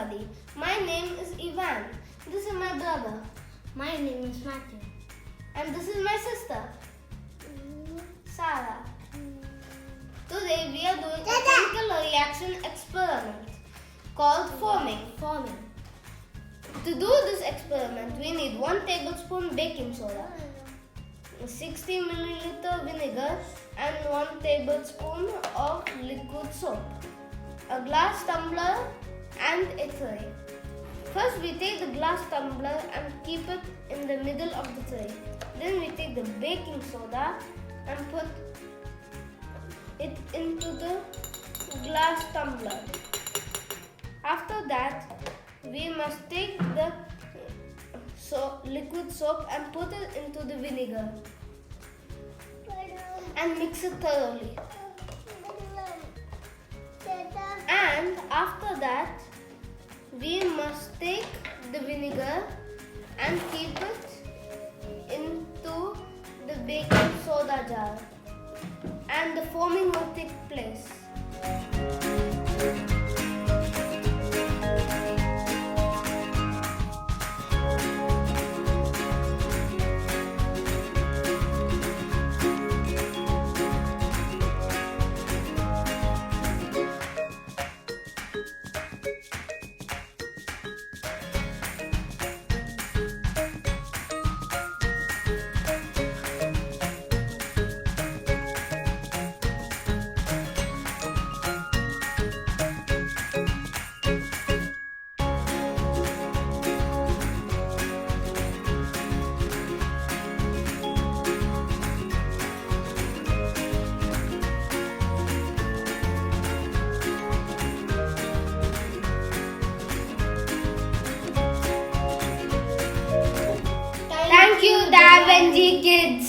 everybody. My name is Ivan. This is my brother. My name is Mathew. And this is my sister, Sarah. Today we are doing a chemical reaction experiment called forming. To do this experiment, we need 1 tablespoon baking soda, 60 milliliter vinegar, and 1 tablespoon of liquid soap, a glass tumbler, and a tray. First, we take the glass tumbler and keep it in the middle of the tray. Then we take the baking soda and put it into the glass tumbler. After that, we must take the liquid soap and put it into the vinegar and mix it thoroughly. And after that, we must take the vinegar and keep it into the baking soda jar, and the forming will take place. Thank you, Da Vinci Kids.